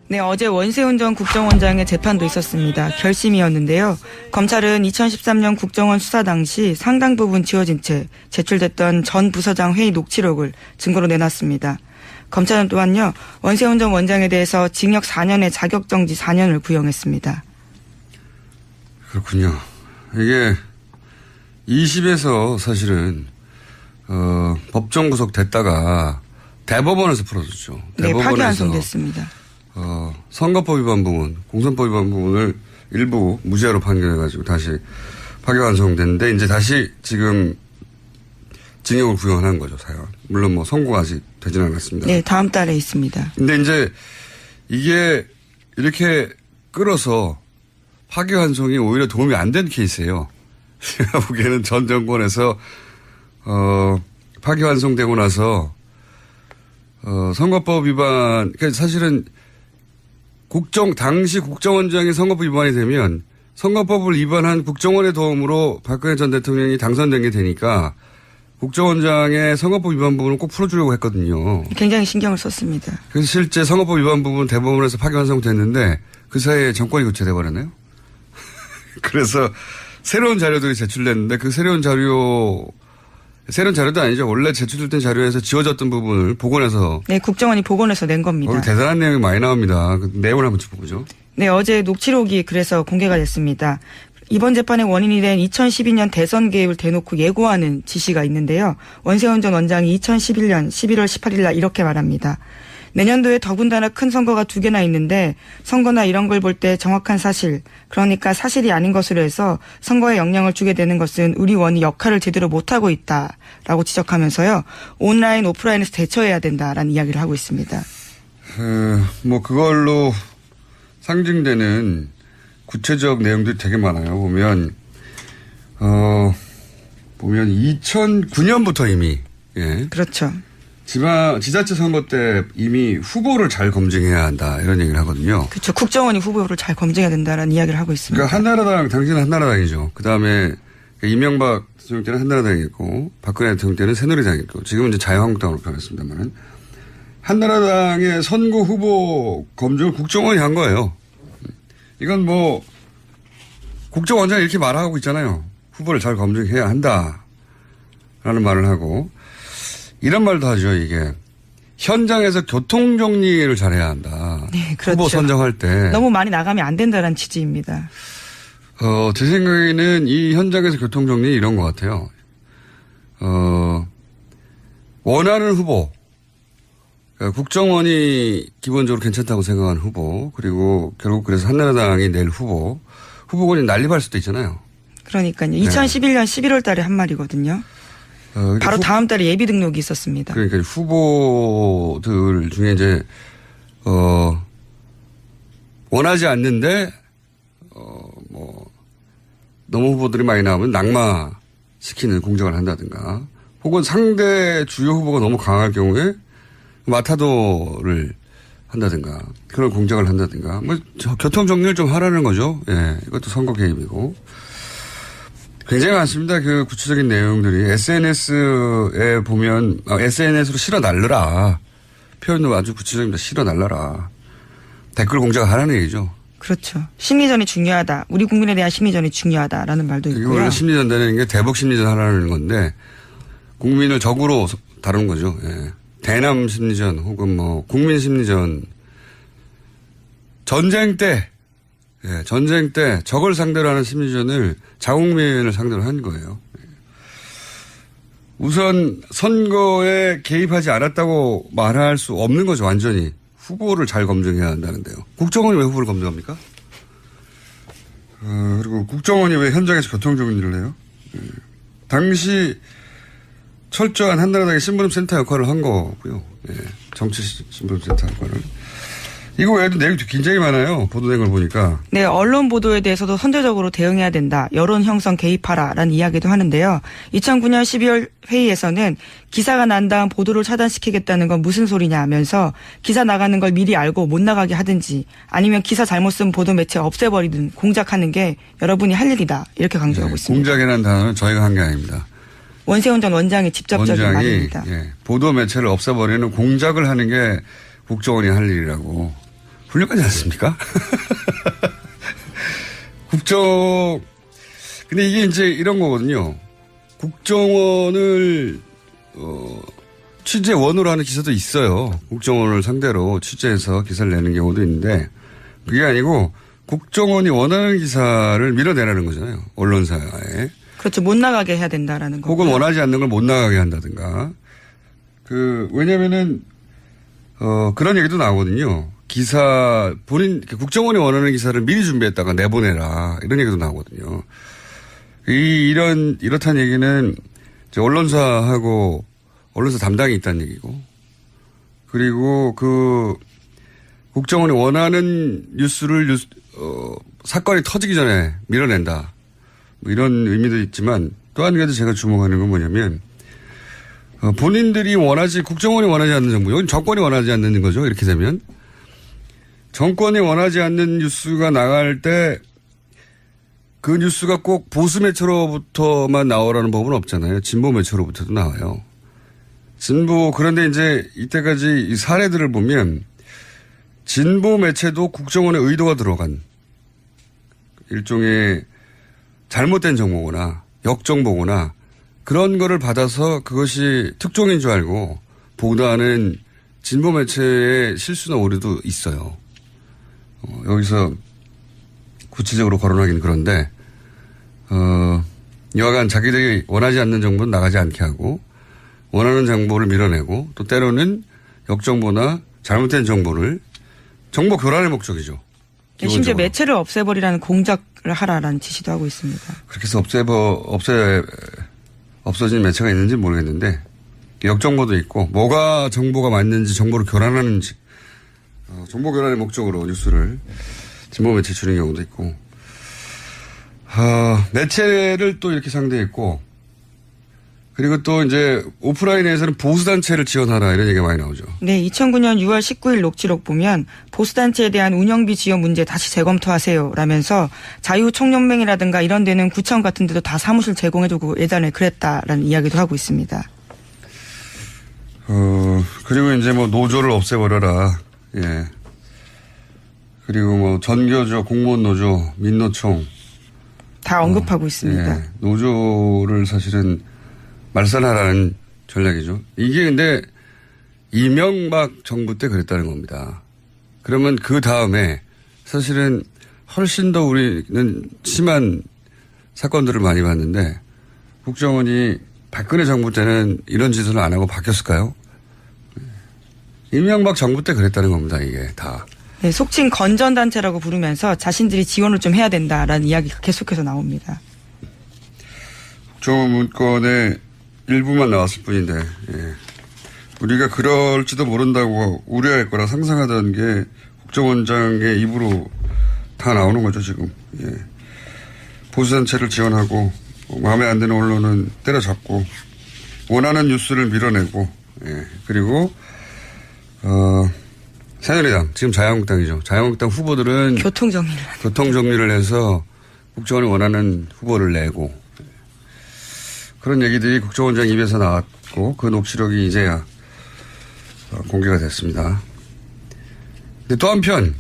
네, 어제 원세훈 전 국정원장의 재판도 있었습니다. 결심이었는데요. 검찰은 2013년 국정원 수사 당시 상당 부분 지워진 채 제출됐던 전 부서장 회의 녹취록을 증거로 내놨습니다. 검찰은 또한요, 원세훈 전 원장에 대해서 징역 4년에 자격정지 4년을 구형했습니다. 그렇군요. 이게 2심에서 사실은 법정 구속됐다가 대법원에서 풀어줬죠. 네, 파기환송됐습니다. 선거법 위반 부분, 공선법 위반 부분을 일부 무죄로 판결해가지고 다시 파기환송됐는데 이제 다시 지금 징역을 구형한 거죠, 사연. 물론 뭐 선고가 아직 되진 않았습니다. 네, 다음 달에 있습니다. 근데 이제 이게 이렇게 끌어서 파기환송이 오히려 도움이 안 된 케이스예요. 제가 보기에는 전 정권에서 파기환송되고 나서 선거법 위반, 그러니까 사실은 당시 국정원장이 선거법 위반이 되면 선거법을 위반한 국정원의 도움으로 박근혜 전 대통령이 당선된 게 되니까 국정원장의 선거법 위반 부분을 꼭 풀어주려고 했거든요. 굉장히 신경을 썼습니다. 그래서 실제 선거법 위반 부분 대법원에서 파기환송됐는데 그 사이에 정권이 교체돼 버렸네요. 그래서 새로운 자료들이 제출됐는데 그 새로운 자료도 아니죠. 원래 제출된 자료에서 지워졌던 부분을 복원해서. 네, 국정원이 복원해서 낸 겁니다. 대단한 내용이 많이 나옵니다. 그 내용을 한번 짚어보죠. 네, 어제 녹취록이 그래서 공개가 됐습니다. 이번 재판의 원인이 된 2012년 대선 개입을 대놓고 예고하는 지시가 있는데요. 원세훈 전 원장이 2011년 11월 18일 날 이렇게 말합니다. 내년도에 더군다나 큰 선거가 2개나 있는데 선거나 이런 걸 볼 때 정확한 사실, 그러니까 사실이 아닌 것으로 해서 선거에 영향을 주게 되는 것은 우리 원이 역할을 제대로 못하고 있다라고 지적하면서요. 온라인, 오프라인에서 대처해야 된다라는 이야기를 하고 있습니다. 뭐 그걸로 상징되는 구체적 내용들이 되게 많아요. 보면 2009년부터 이미. 예. 그렇죠. 지자체 선거 때 이미 후보를 잘 검증해야 한다 이런 얘기를 하거든요. 그렇죠. 국정원이 후보를 잘 검증해야 된다라는 이야기를 하고 있습니다. 그러니까 당신은 한나라당이죠. 그다음에 이명박 대통령 때는 한나라당이었고 박근혜 대통령 때는 새누리당이었고 지금은 이제 자유한국당으로 변했습니다만 한나라당의 선거 후보 검증을 국정원이 한 거예요. 이건 뭐 국정원장이 이렇게 말하고 있잖아요. 후보를 잘 검증해야 한다라는 말을 하고 이런 말도 하죠. 이게 현장에서 교통 정리를 잘해야 한다. 네, 그렇죠. 후보 선정할 때 너무 많이 나가면 안 된다는 취지입니다. 제 생각에는 이 현장에서 교통 정리 이런 것 같아요. 원하는 후보, 그러니까 국정원이 기본적으로 괜찮다고 생각하는 후보, 그리고 결국 그래서 한나라당이 낼 후보군이 난립할 수도 있잖아요. 그러니까요. 2011년 11월 달에 한 말이거든요. 바로 다음 달에 예비 등록이 있었습니다. 그러니까 후보들 중에 이제 원하지 않는데 뭐 너무 후보들이 많이 나오면 낙마시키는 공작을 한다든가, 혹은 상대 주요 후보가 너무 강할 경우에 마타도를 한다든가 그런 공작을 한다든가, 뭐 교통 정리를 좀 하라는 거죠. 예, 이것도 선거 개입이고. 굉장히 많습니다. 그 구체적인 내용들이. SNS에 보면, SNS로 실어 날르라. 표현도 아주 구체적입니다. 실어 날라라. 댓글 공작을 하라는 얘기죠. 그렇죠. 심리전이 중요하다. 우리 국민에 대한 심리전이 중요하다라는 말도 있고요. 이게 원래 심리전되는 게 대북 심리전 하라는 건데, 국민을 적으로 다루는 거죠. 예. 대남 심리전 혹은 뭐 국민 심리전. 전쟁 때 적을 상대로 하는 심리전을 자국민을 상대로 한 거예요. 우선 선거에 개입하지 않았다고 말할 수 없는 거죠. 완전히. 후보를 잘 검증해야 한다는데요. 국정원이 왜 후보를 검증합니까? 그리고 국정원이 왜 현장에서 교통정리를 해요? 당시 철저한 한나라당의 신부름센터 역할을 한 거고요. 정치 신부름센터 역할을. 이거 외에도 내용이 굉장히 많아요. 보도된 걸 보니까. 네, 언론 보도에 대해서도 선제적으로 대응해야 된다. 여론 형성 개입하라라는 이야기도 하는데요. 2009년 12월 회의에서는 기사가 난 다음 보도를 차단시키겠다는 건 무슨 소리냐 하면서 기사 나가는 걸 미리 알고 못 나가게 하든지 아니면 기사 잘못 쓴 보도 매체 없애버리든 공작하는 게 여러분이 할 일이다. 이렇게 강조하고 있습니다. 공작이라는 단어는 저희가 한 게 아닙니다. 원세훈 전 원장의 직접적인 말입니다. 보도 매체를 없애버리는 공작을 하는 게 국정원이 할 일이라고. 훌륭하지 않습니까? 근데 이게 이제 이런 거거든요. 국정원을, 취재원으로 하는 기사도 있어요. 국정원을 상대로 취재해서 기사를 내는 경우도 있는데, 그게 아니고, 국정원이 원하는 기사를 밀어내라는 거잖아요. 언론사에. 그렇죠. 못 나가게 해야 된다라는 거. 혹은 원하지 않는 걸 못 나가게 한다든가. 왜냐면은, 그런 얘기도 나오거든요. 국정원이 원하는 기사를 미리 준비했다가 내보내라. 이런 얘기도 나오거든요. 이렇다는 얘기는 이제 언론사 담당이 있다는 얘기고. 그리고 국정원이 원하는 뉴스를 사건이 터지기 전에 밀어낸다. 뭐 이런 의미도 있지만 또 한 가지 제가 주목하는 건 뭐냐면 본인들이 국정원이 원하지 않는 정부, 여기 정권이 원하지 않는 거죠. 이렇게 되면 정권이 원하지 않는 뉴스가 나갈 때 그 뉴스가 꼭 보수 매체로부터만 나오라는 법은 없잖아요. 진보 매체로부터도 나와요. 그런데 이제 이때까지 이 사례들을 보면 진보 매체도 국정원의 의도가 들어간 일종의 잘못된 정보거나 역정보거나 그런 거를 받아서 그것이 특종인 줄 알고 보도하는 진보 매체의 실수나 오류도 있어요. 여기서 구체적으로 거론하기는 그런데 여하간 자기들이 원하지 않는 정보는 나가지 않게 하고 원하는 정보를 밀어내고 또 때로는 역정보나 잘못된 정보를 정보 교란의 목적이죠. 심지어 매체를 없애버리라는 공작을 하라라는 지시도 하고 있습니다. 그렇게 해서 없어진 매체가 있는지 모르겠는데 역정보도 있고 뭐가 정보가 맞는지 정보를 교란하는지 정보 교란의 목적으로 뉴스를 진보 매체 주는 경우도 있고 매체를 또 이렇게 상대했고 그리고 또 이제 오프라인에서는 보수단체를 지원하라 이런 얘기가 많이 나오죠. 네, 2009년 6월 19일 녹취록 보면 보수단체에 대한 운영비 지원 문제 다시 재검토하세요 라면서 자유총연맹이라든가 이런 데는 구청 같은 데도 다 사무실 제공해주고 예전에 그랬다라는 이야기도 하고 있습니다. 그리고 이제 뭐 노조를 없애버려라. 예. 그리고 뭐 전교조, 공무원 노조, 민노총. 다 언급하고 있습니다. 예. 노조를 사실은 말살하라는 전략이죠. 이게 근데 이명박 정부 때 그랬다는 겁니다. 그러면 그 다음에 사실은 훨씬 더 우리는 심한 사건들을 많이 봤는데 국정원이 박근혜 정부 때는 이런 짓을 안 하고 바뀌었을까요? 이명박 정부 때 그랬다는 겁니다. 이게 다. 네, 속칭 건전단체라고 부르면서 자신들이 지원을 좀 해야 된다라는 이야기가 계속해서 나옵니다. 국정원 문건에 일부만 나왔을 뿐인데 예. 우리가 그럴지도 모른다고 우려할 거라 상상하던 게 국정원장의 입으로 다 나오는 거죠 지금. 예. 보수단체를 지원하고 마음에 안 드는 언론은 때려잡고 원하는 뉴스를 밀어내고 예. 그리고 새누리당 지금 자유한국당이죠. 자유한국당 후보들은 교통정리를 해서 국정원이 원하는 후보를 내고 그런 얘기들이 국정원장 입에서 나왔고 그 녹취록이 이제야 공개가 됐습니다. 근데 또 한편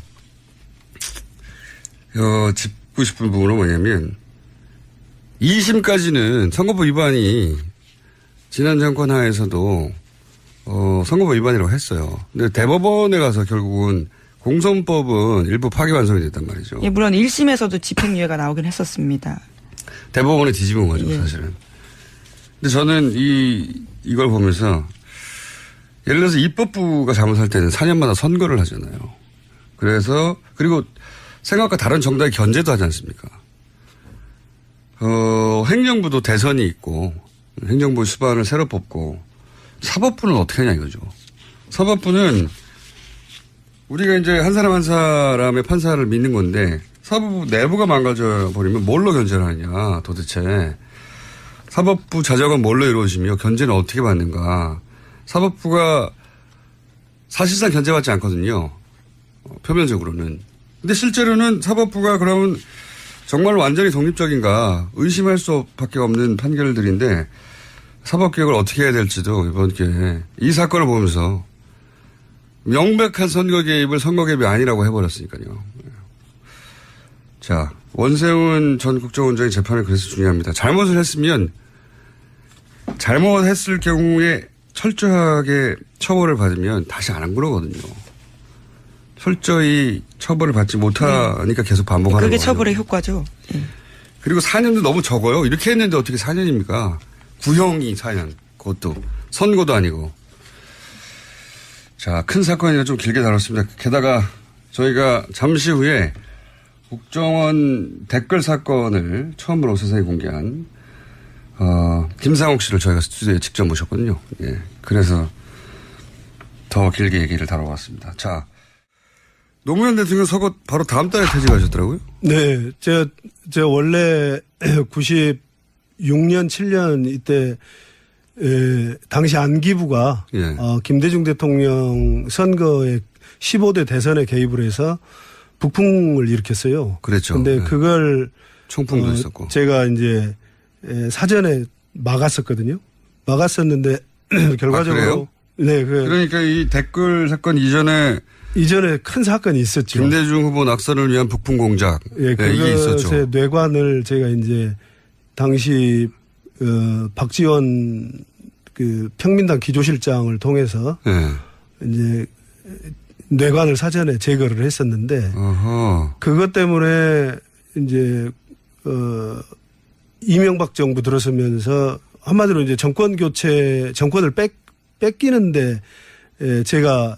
짚고 싶은 부분은 뭐냐면 2심까지는 선거법 위반이 지난 정권 하에서도 선거법 위반이라고 했어요. 근데 대법원에 가서 결국은 공선법은 일부 파기환송이 됐단 말이죠. 예, 물론 1심에서도 집행유예가 나오긴 했었습니다. 대법원에 뒤집은 거죠, 예. 사실은. 근데 저는 이걸 보면서 예를 들어서 입법부가 잘못할 때는 4년마다 선거를 하잖아요. 그리고 생각과 다른 정당의 견제도 하지 않습니까? 행정부도 대선이 있고 행정부 수반을 새로 뽑고 사법부는 어떻게 하냐 이거죠. 사법부는 우리가 이제 한 사람 한 사람의 판사를 믿는 건데 사법부 내부가 망가져 버리면 뭘로 견제를 하느냐 도대체. 사법부 자정은 뭘로 이루어지며 견제는 어떻게 받는가. 사법부가 사실상 견제받지 않거든요. 표면적으로는. 근데 실제로는 사법부가 그러면 정말 완전히 독립적인가 의심할 수밖에 없는 판결들인데 사법개혁을 어떻게 해야 될지도 이번 기회에 이 사건을 보면서 명백한 선거 개입을 선거 개입이 아니라고 해버렸으니까요. 자, 원세훈 전 국정원장의 재판이 그래서 중요합니다. 잘못을 했으면 잘못했을 경우에 철저하게 처벌을 받으면 다시 안 그러거든요. 철저히 처벌을 받지 못하니까 계속 반복하는 거예요. 그게 처벌의 효과죠. 예. 그리고 4년도 너무 적어요. 이렇게 했는데 어떻게 4년입니까? 구형이 4년. 그것도 선고도 아니고. 자, 큰 사건이라 좀 길게 다뤘습니다. 게다가 저희가 잠시 후에 국정원 댓글 사건을 처음으로 세상에 공개한 김상옥 씨를 저희가 스튜디오에 직접 모셨거든요. 예. 그래서 더 길게 얘기를 다뤄봤습니다. 자, 노무현 대통령 서거 바로 다음 달에 퇴직하셨더라고요? 네. 제가 원래 96년, 7년 이때, 당시 안기부가, 예. 김대중 대통령 선거에 15대 대선에 개입을 해서 북풍을 일으켰어요. 그랬죠. 근데 네. 그걸 총풍도 있었고. 제가 이제 사전에 막았었거든요. 막았었는데 결과적으로. 네. 그러니까 이 댓글 사건 이전에 큰 사건이 있었죠. 김대중 후보 낙선을 위한 북풍 공작. 예, 네, 이게 있었죠. 그것의 뇌관을 제가 이제 당시 박지원 그 평민당 기조실장을 통해서 네. 이제 뇌관을 사전에 제거를 했었는데 어허. 그것 때문에 이제 이명박 정부 들어서면서 한마디로 이제 정권을 뺏기는데 제가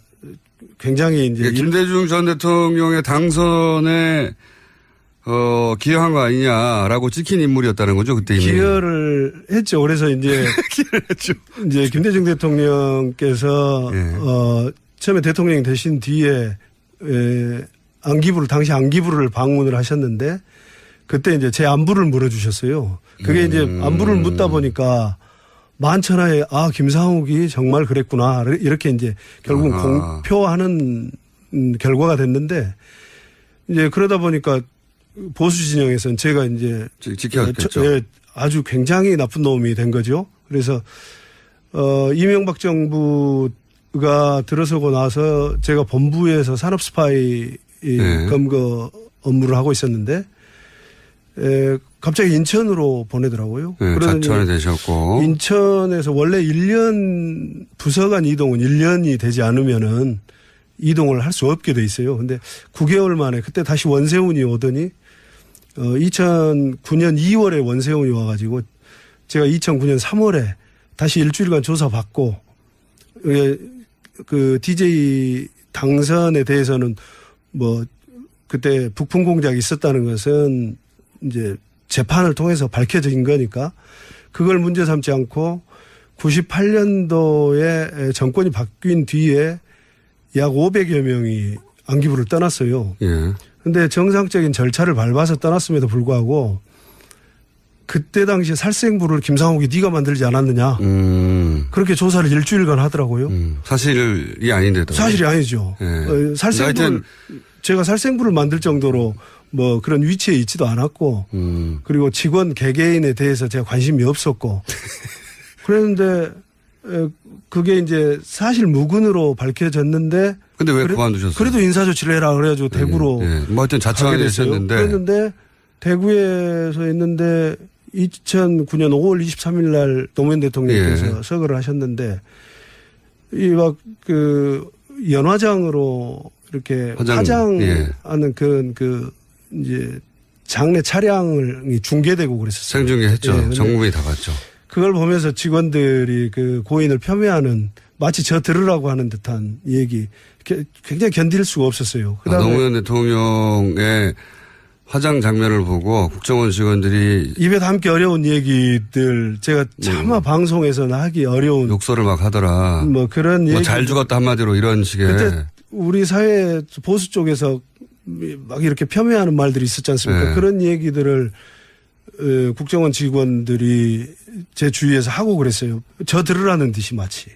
굉장히 이제 김대중 전 대통령의 당선에 기여한 거 아니냐라고 찍힌 인물이었다는 거죠, 그때 이미. 기여를 했죠. 그래서 이제 기여를 했죠. 이제 김대중 대통령께서 예. 처음에 대통령이 되신 뒤에 당시 안기부를 방문을 하셨는데 그때 이제 제 안부를 물어주셨어요. 그게 이제 안부를 묻다 보니까 만천하에 김상욱이 정말 그랬구나 이렇게 이제 결국은 공표하는 결과가 됐는데 이제 그러다 보니까 보수 진영에서는 제가 이제 지켜왔겠죠. 아주 굉장히 나쁜 놈이 된 거죠. 그래서 이명박 정부가 들어서고 나서 제가 본부에서 산업 스파이 검거 업무를 하고 있었는데 갑자기 인천으로 보내더라고요. 네, 자천이 되셨고. 인천에서 원래 1년 부서간 이동은 1년이 되지 않으면은 이동을 할 수 없게 돼 있어요. 근데 9개월 만에 그때 다시 원세훈이 오더니 2009년 2월에 원세훈이 와가지고 제가 2009년 3월에 다시 일주일간 조사받고 그 DJ 당선에 대해서는 뭐 그때 북풍 공작이 있었다는 것은 이제 재판을 통해서 밝혀진 거니까 그걸 문제 삼지 않고 98년도에 정권이 바뀐 뒤에 약 500여 명이 안기부를 떠났어요. 그런데 정상적인 절차를 밟아서 떠났음에도 불구하고 그때 당시에 살생부를 김상욱이 네가 만들지 않았느냐. 그렇게 조사를 일주일간 하더라고요. 사실이 아닌데도. 사실이 아니죠. 예. 살생부를 제가 살생부를 만들 정도로 뭐 그런 위치에 있지도 않았고 그리고 직원 개개인에 대해서 제가 관심이 없었고 그랬는데 그게 이제 사실 무근으로 밝혀졌는데 근데 왜 그만두셨어요? 그래도 인사조치를 해라 그래가지고 대구로 뭐 하여튼 자청하게 됐었는데 그랬는데 대구에서 했는데 2009년 5월 23일 날 노무현 대통령께서 서거를 하셨는데 이 막 그 연화장으로 이렇게 화장하는 그 이제 장례 차량이 중계되고 그랬었어요. 생중계했죠. 전 국민이 다 봤죠. 그걸 보면서 직원들이 그 고인을 폄훼하는 마치 저 들으라고 하는 듯한 얘기 굉장히 견딜 수가 없었어요. 노무현 대통령의 화장 장면을 보고 국정원 직원들이 입에 담기 어려운 얘기들 제가 차마 방송에서는 하기 어려운 욕설을 막 하더라. 뭐 그런 얘기. 잘 죽었다 한마디로 이런 식의. 그때 우리 사회 보수 쪽에서 막 이렇게 폄훼하는 말들이 있었지 않습니까? 그런 얘기들을 국정원 직원들이 제 주위에서 하고 그랬어요. 저 들으라는 듯이 마치.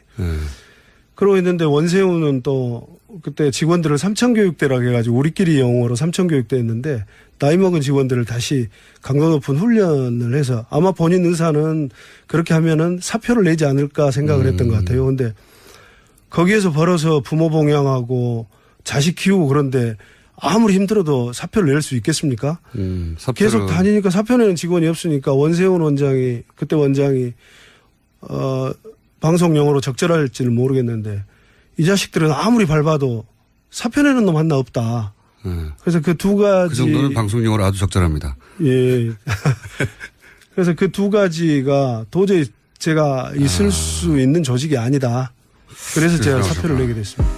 그러고 있는데 원세훈은 또 그때 직원들을 삼천교육대라고 해가지고 우리끼리 영어로 삼천교육대 했는데 나이 먹은 직원들을 다시 강도 높은 훈련을 해서 아마 본인 의사는 그렇게 하면은 사표를 내지 않을까 생각을 했던 것 같아요. 근데 거기에서 벌어서 부모 봉양하고 자식 키우고 그런데 아무리 힘들어도 사표를 낼 수 있겠습니까? 계속 다니니까 사표 내는 직원이 없으니까 원세훈 원장이 그때 원장이 방송 용어로 적절할지는 모르겠는데 이 자식들은 아무리 밟아도 사표 내는 놈 하나 없다. 그래서 그 두 가지. 그 정도는 방송 용어로 아주 적절합니다. 예. 그래서 그 두 가지가 도저히 제가 있을 수 있는 조직이 아니다. 그래서 제가 사표를 내게 됐습니다.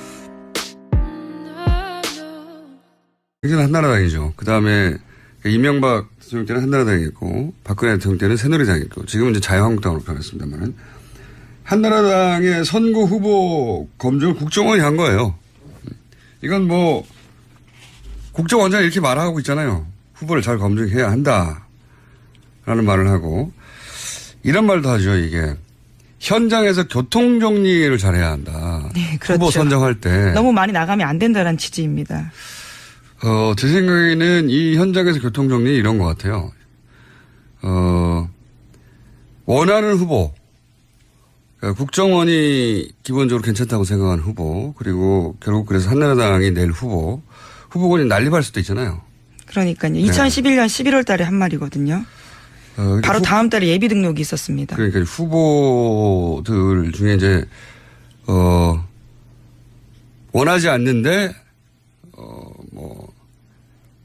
굉장히 한나라당이죠. 그 다음에 이명박 대통령 때는 한나라당이었고 박근혜 대통령 때는 새누리당이었고 지금은 이제 자유한국당으로 변했습니다만 한나라당의 선거 후보 검증을 국정원이 한 거예요. 이건 뭐 국정원장이 이렇게 말하고 있잖아요. 후보를 잘 검증해야 한다라는 말을 하고 이런 말도 하죠. 이게 현장에서 교통정리를 잘해야 한다. 네, 그렇죠. 후보 선정할 때. 너무 많이 나가면 안 된다는 취지입니다. 제 생각에는 이 현장에서 교통정리 이런 것 같아요. 원하는 후보. 그러니까 국정원이 기본적으로 괜찮다고 생각하는 후보. 그리고 결국 그래서 한나라당이 낼 후보. 후보군이 난립할 수도 있잖아요. 그러니까요. 2011년 11월 달에 한 말이거든요. 바로 다음 달에 예비 등록이 있었습니다. 그러니까 후보들 중에 이제, 원하지 않는데,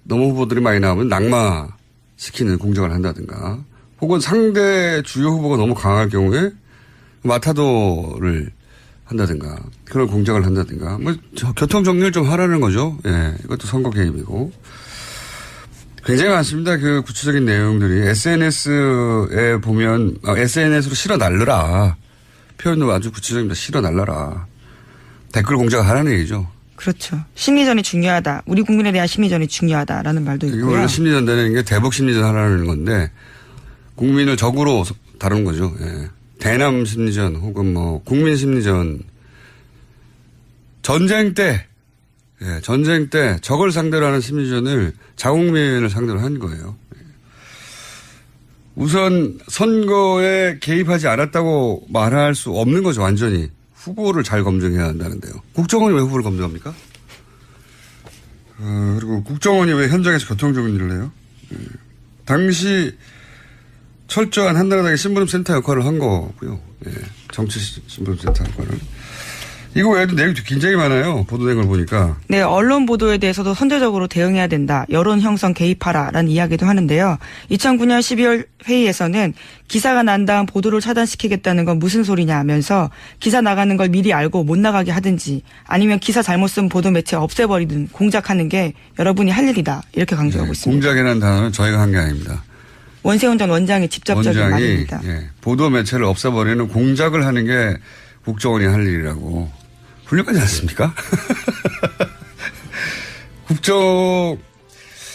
너무 후보들이 많이 나오면 낙마시키는 공작을 한다든가, 혹은 상대 주요 후보가 너무 강할 경우에 마타도를 한다든가, 그런 공작을 한다든가, 교통 정리를 좀 하라는 거죠. 예, 이것도 선거 개입이고. 굉장히 많습니다. 그 구체적인 내용들이. SNS에 보면, SNS로 실어 날르라. 표현도 아주 구체적입니다. 실어 날라라. 댓글 공작을 하라는 얘기죠. 그렇죠. 심리전이 중요하다. 우리 국민에 대한 심리전이 중요하다라는 말도 있고요. 원래 심리전 되는 게 대북 심리전 하라는 건데 국민을 적으로 다루는 거죠. 예. 대남 심리전 혹은 뭐 국민 심리전. 전쟁 때 적을 상대로 하는 심리전을 자국민을 상대로 한 거예요. 우선 선거에 개입하지 않았다고 말할 수 없는 거죠. 완전히. 후보를 잘 검증해야 한다는데요. 국정원이 왜 후보를 검증합니까? 그리고 국정원이 왜 현장에서 교통정리를 해요? 당시 철저한 한나라당의 신부름센터 역할을 한 거고요. 예, 정치 신부름센터 역할을. 이거 외에도 내용이 굉장히 많아요. 보도된 걸 보니까. 네, 언론 보도에 대해서도 선제적으로 대응해야 된다. 여론 형성 개입하라라는 이야기도 하는데요. 2009년 12월 회의에서는 기사가 난 다음 보도를 차단시키겠다는 건 무슨 소리냐 하면서 기사 나가는 걸 미리 알고 못 나가게 하든지 아니면 기사 잘못 쓴 보도 매체 없애버리든 공작하는 게 여러분이 할 일이다. 이렇게 강조하고 있습니다. 공작이라는 단어는 저희가 한 게 아닙니다. 원세훈 전 원장의 직접적인 말입니다. 보도 매체를 없애버리는 공작을 하는 게 국정원이 할 일이라고. 훌륭하지 않습니까?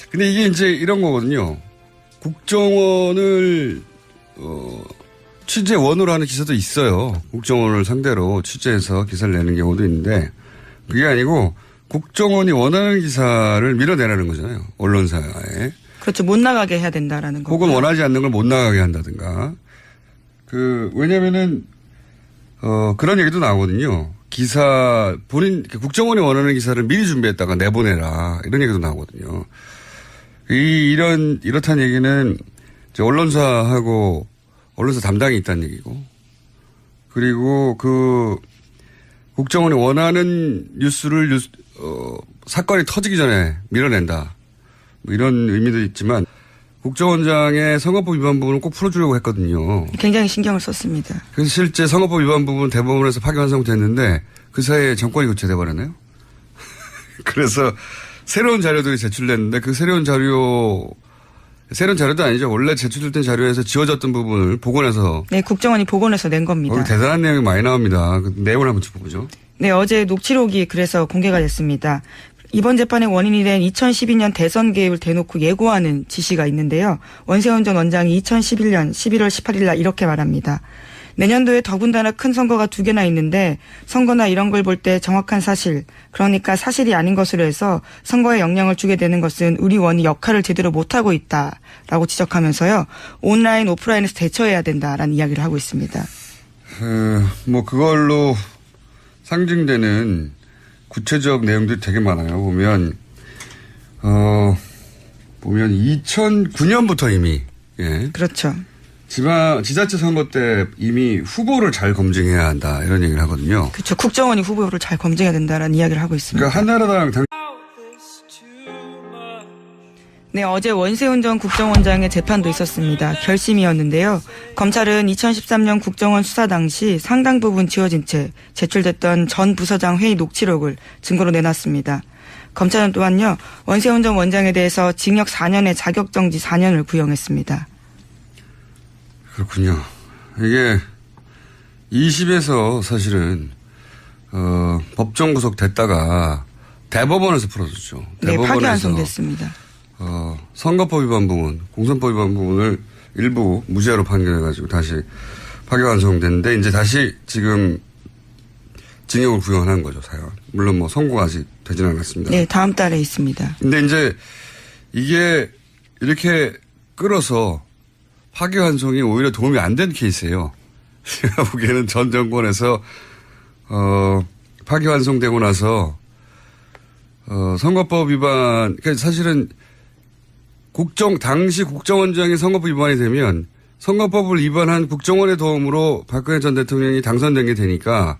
근데 이게 이제 이런 거거든요. 국정원을, 취재원으로 하는 기사도 있어요. 국정원을 상대로 취재해서 기사를 내는 경우도 있는데, 그게 아니고, 국정원이 원하는 기사를 밀어내라는 거잖아요. 언론사에. 그렇죠. 못 나가게 해야 된다라는 거. 혹은 원하지 않는 걸 못 나가게 한다든가. 왜냐면은, 그런 얘기도 나오거든요. 국정원이 원하는 기사를 미리 준비했다가 내보내라. 이런 얘기도 나오거든요. 이렇다는 얘기는 이제 언론사 담당이 있다는 얘기고. 그리고 국정원이 원하는 뉴스를 사건이 터지기 전에 밀어낸다. 뭐 이런 의미도 있지만 국정원장의 선거법 위반 부분을 꼭 풀어주려고 했거든요. 굉장히 신경을 썼습니다. 그래서 실제 선거법 위반 부분 대법원에서 파기환송됐는데 그 사이에 정권이 교체돼 버렸네요. 그래서 새로운 자료들이 제출됐는데 그 새로운 자료도 아니죠. 원래 제출된 자료에서 지워졌던 부분을 복원해서. 네, 국정원이 복원해서 낸 겁니다. 거기 대단한 내용이 많이 나옵니다. 그 내용을 한번 짚어보죠. 네, 어제 녹취록이 그래서 공개가 됐습니다. 이번 재판의 원인이 된 2012년 대선 개입을 대놓고 예고하는 지시가 있는데요. 원세훈 전 원장이 2011년 11월 18일 날 이렇게 말합니다. 내년도에 더군다나 큰 선거가 2개나 있는데 선거나 이런 걸 볼 때 정확한 사실, 그러니까 사실이 아닌 것으로 해서 선거에 영향을 주게 되는 것은 우리 원이 역할을 제대로 못하고 있다라고 지적하면서요. 온라인, 오프라인에서 대처해야 된다라는 이야기를 하고 있습니다. 그걸로 상징되는 구체적 내용들이 되게 많아요. 보면 2009년부터 이미, 예. 그렇죠. 지자체 선거 때 이미 후보를 잘 검증해야 한다. 이런 얘기를 하거든요. 그렇죠. 국정원이 후보를 잘 검증해야 된다라는 이야기를 하고 있습니다. 그러니까 한나라당 네, 어제 원세훈 전 국정원장의 재판도 있었습니다. 결심이었는데요. 검찰은 2013년 국정원 수사 당시 상당 부분 지워진 채 제출됐던 전 부서장 회의 녹취록을 증거로 내놨습니다. 검찰은 또한요, 원세훈 전 원장에 대해서 징역 4년에 자격정지 4년을 구형했습니다. 그렇군요. 이게 2심에서 사실은 법정 구속됐다가 대법원에서 풀어줬죠. 네, 파기환송됐습니다. 선거법 위반 부분, 공선법 위반 부분을 일부 무죄로 판결해가지고 다시 파기환송됐는데 이제 다시 지금 징역을 구형한 거죠, 사연. 물론 뭐 선고가 아직 되지는 않았습니다. 네, 다음 달에 있습니다. 근데 이제 이게 이렇게 끌어서 파기환송이 오히려 도움이 안 된 케이스예요. 제가 보기에는 전 정권에서 파기환송되고 나서 선거법 위반, 그러니까 사실은 당시 국정원장이 선거법 위반이 되면 선거법을 위반한 국정원의 도움으로 박근혜 전 대통령이 당선된 게 되니까